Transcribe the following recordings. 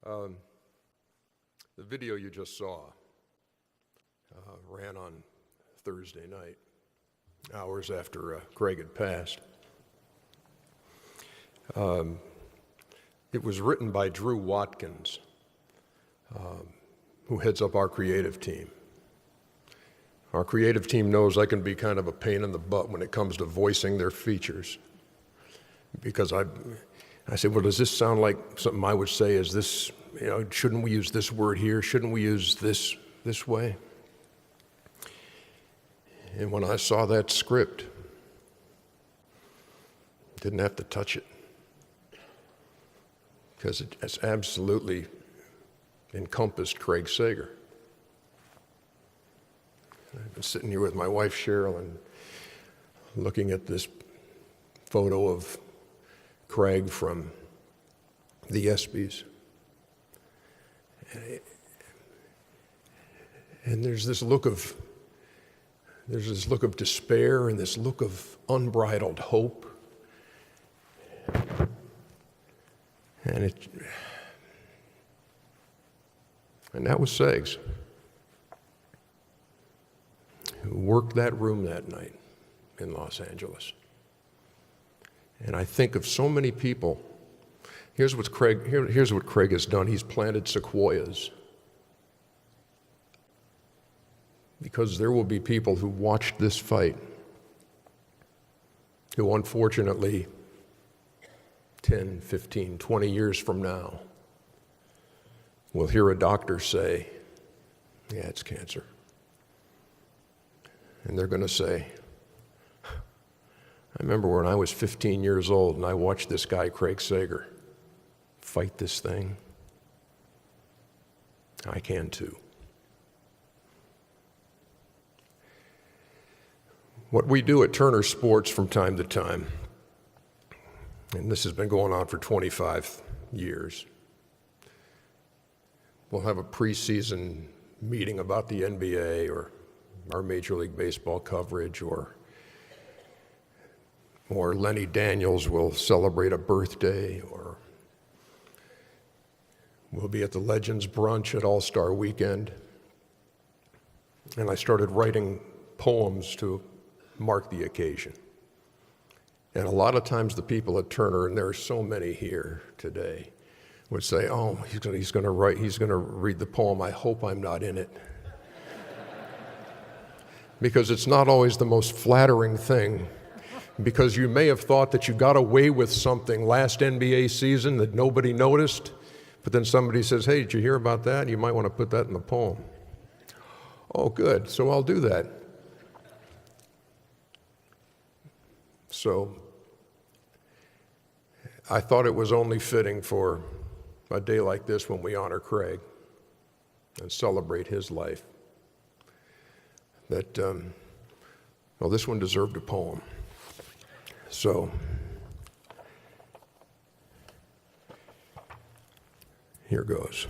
The video you just saw ran on Thursday night, hours after Craig had passed. It was written by Drew Watkins, who heads up our creative team. Our creative team knows I can be kind of a pain in the butt when it comes to voicing their features. Because I said, well, does this sound like something I would say? Is this, shouldn't we use this word here? Shouldn't we use this way? And when I saw that script, didn't have to touch it. Because it's absolutely encompassed Craig Sager. I've been sitting here with my wife, Cheryl, and looking at this photo of Craig from the ESPYs. And there's this look of despair and this look of unbridled hope. And that was Segs, who worked that room that night in Los Angeles. And I think of so many people. Here's what Craig has done. He's planted sequoias. Because there will be people who watched this fight who unfortunately 10, 15, 20 years from now will hear a doctor say, yeah, it's cancer. And they're going to say, I remember when I was 15 years old and I watched this guy, Craig Sager, fight this thing. I can too. What we do at Turner Sports from time to time, and this has been going on for 25 years, we'll have a preseason meeting about the NBA or our Major League Baseball coverage, or Lenny Daniels will celebrate a birthday, or we'll be at the Legends Brunch at All-Star Weekend. And I started writing poems to mark the occasion. And a lot of times the people at Turner, and there are so many here today, would say, oh, he's going to read the poem, I hope I'm not in it. Because it's not always the most flattering thing, because you may have thought that you got away with something last NBA season that nobody noticed, but then somebody says, hey, did you hear about that? You might want to put that in the poem. Oh, good, so I'll do that. So I thought it was only fitting for a day like this when we honor Craig and celebrate his life that, this one deserved a poem. So here goes.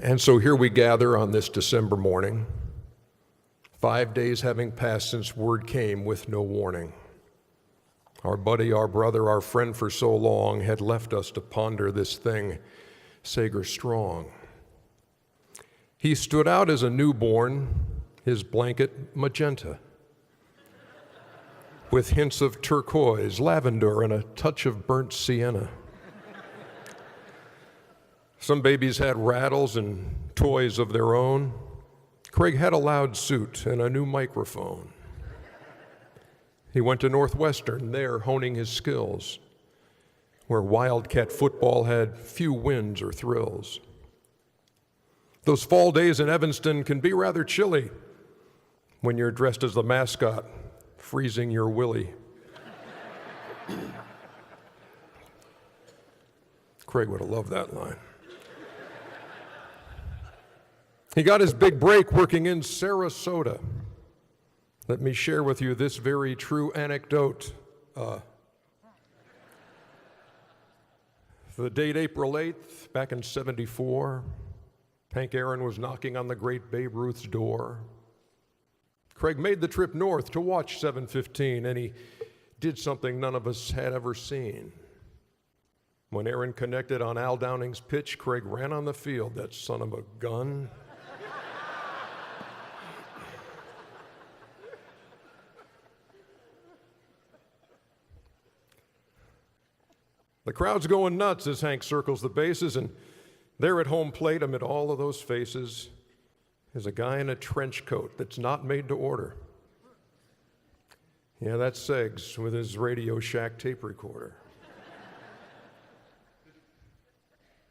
And so here we gather on this December morning, 5 days having passed since word came with no warning. Our buddy, our brother, our friend for so long had left us to ponder this thing, Sager strong. He stood out as a newborn, his blanket magenta, with hints of turquoise, lavender, and a touch of burnt sienna. Some babies had rattles and toys of their own. Craig had a loud suit and a new microphone. He went to Northwestern, there honing his skills, where Wildcat football had few wins or thrills. Those fall days in Evanston can be rather chilly when you're dressed as the mascot, freezing your willy. Craig would have loved that line. He got his big break working in Sarasota. Let me share with you this very true anecdote. The date April 8th, back in '74, Hank Aaron was knocking on the great Babe Ruth's door. Craig made the trip north to watch 7:15, and he did something none of us had ever seen. When Aaron connected on Al Downing's pitch, Craig ran on the field, that son of a gun. The crowd's going nuts as Hank circles the bases, and there at home plate amid all of those faces is a guy in a trench coat that's not made to order. Yeah, that's Seggs with his Radio Shack tape recorder.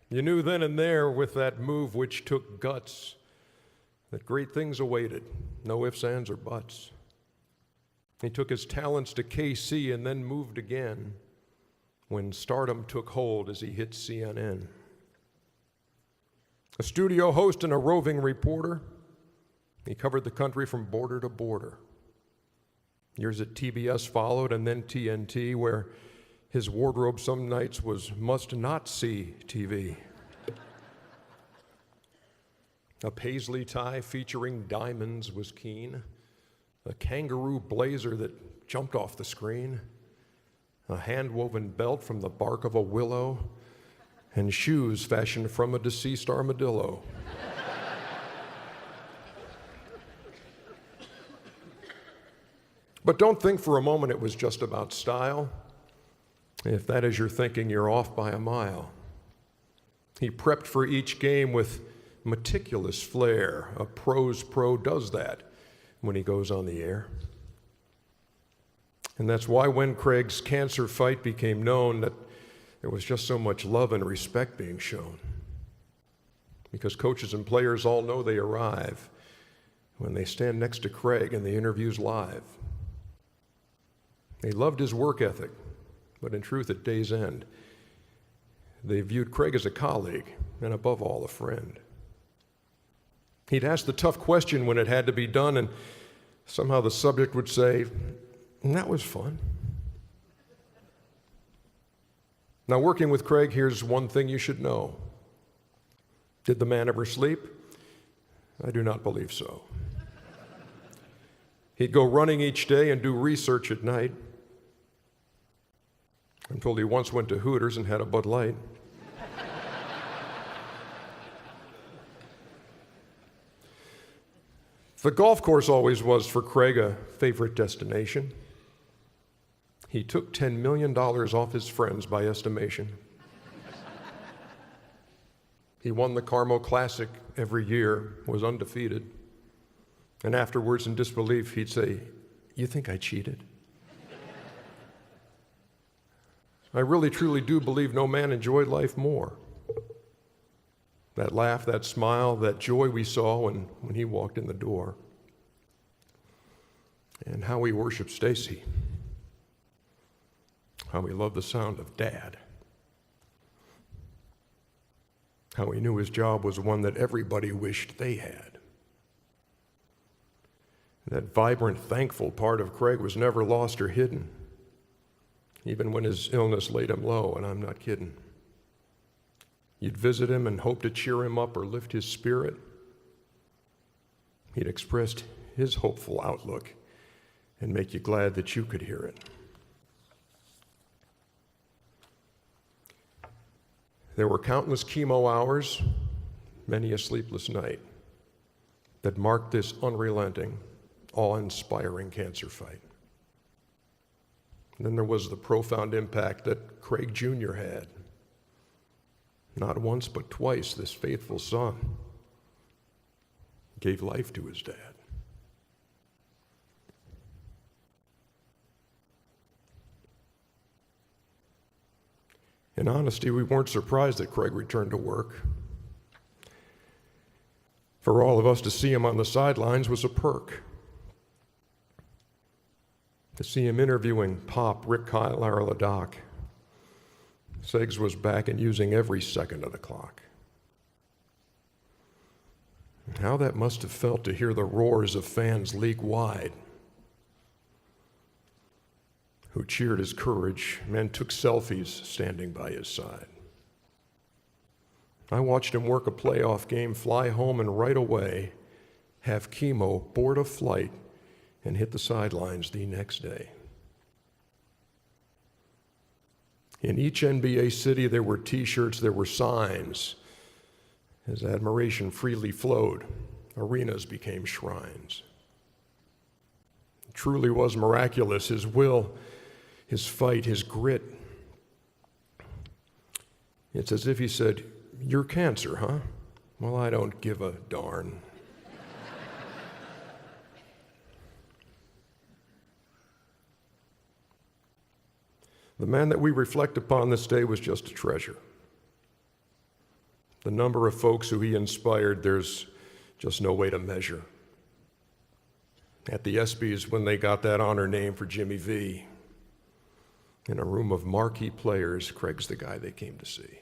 You knew then and there with that move which took guts that great things awaited, no ifs, ands, or buts. He took his talents to KC and then moved again when stardom took hold as he hit CNN. A studio host and a roving reporter, he covered the country from border to border. Years at TBS followed, and then TNT, where his wardrobe some nights was must-not-see TV. A paisley tie featuring diamonds was keen, a kangaroo blazer that jumped off the screen, a hand-woven belt from the bark of a willow, and shoes fashioned from a deceased armadillo. But don't think for a moment it was just about style. If that is your thinking, you're off by a mile. He prepped for each game with meticulous flair. A pro's pro does that when he goes on the air. And that's why when Craig's cancer fight became known, that there was just so much love and respect being shown. Because coaches and players all know they arrive when they stand next to Craig and the interview's live. They loved his work ethic, but in truth, at day's end, they viewed Craig as a colleague and above all, a friend. He'd ask the tough question when it had to be done, and somehow the subject would say, "That was fun." Now, working with Craig, here's one thing you should know. Did the man ever sleep? I do not believe so. He'd go running each day and do research at night. I'm told he once went to Hooters and had a Bud Light. The golf course always was for Craig a favorite destination. He took $10 million off his friends by estimation. He won the Carmo Classic every year, was undefeated. And afterwards, in disbelief, he'd say, "You think I cheated?" I really, truly do believe no man enjoyed life more. That laugh, that smile, that joy we saw when he walked in the door. And how he worshiped Stacy. How he loved the sound of Dad. How he knew his job was one that everybody wished they had. That vibrant, thankful part of Craig was never lost or hidden, even when his illness laid him low, and I'm not kidding. You'd visit him and hope to cheer him up or lift his spirit. He'd expressed his hopeful outlook and make you glad that you could hear it. There were countless chemo hours, many a sleepless night, that marked this unrelenting, awe-inspiring cancer fight. And then there was the profound impact that Craig Jr. had. Not once, but twice, this faithful son gave life to his dad. In honesty, we weren't surprised that Craig returned to work. For all of us to see him on the sidelines was a perk. To see him interviewing Pop, Rick Kyle, Lara LaDoc. Seggs was back and using every second of the clock. And how that must have felt to hear the roars of fans league-wide who cheered his courage and took selfies standing by his side. I watched him work a playoff game, fly home, and right away have chemo, board a flight, and hit the sidelines the next day. In each NBA city, there were T-shirts, there were signs. As admiration freely flowed, arenas became shrines. It truly was miraculous, his will, his fight, his grit. It's as if he said, "You're cancer, huh? Well, I don't give a darn." The man that we reflect upon this day was just a treasure. The number of folks who he inspired, there's just no way to measure. At the ESPYs, when they got that honor name for Jimmy V, in a room of marquee players, Craig's the guy they came to see.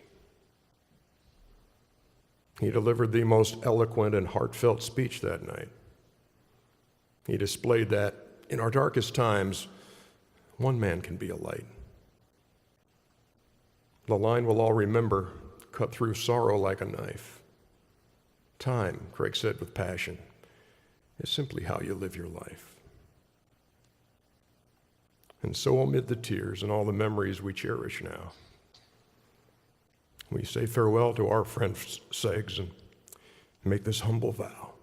He delivered the most eloquent and heartfelt speech that night. He displayed that in our darkest times, one man can be a light. The line we'll all remember, cut through sorrow like a knife. Time, Craig said with passion, is simply how you live your life. And so amid the tears and all the memories we cherish now, we say farewell to our friend Segs and make this humble vow.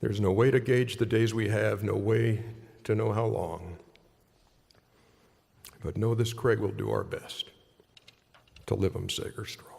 There's no way to gauge the days we have, no way to know how long. But know this, Craig, will do our best to live 'em Sager strong.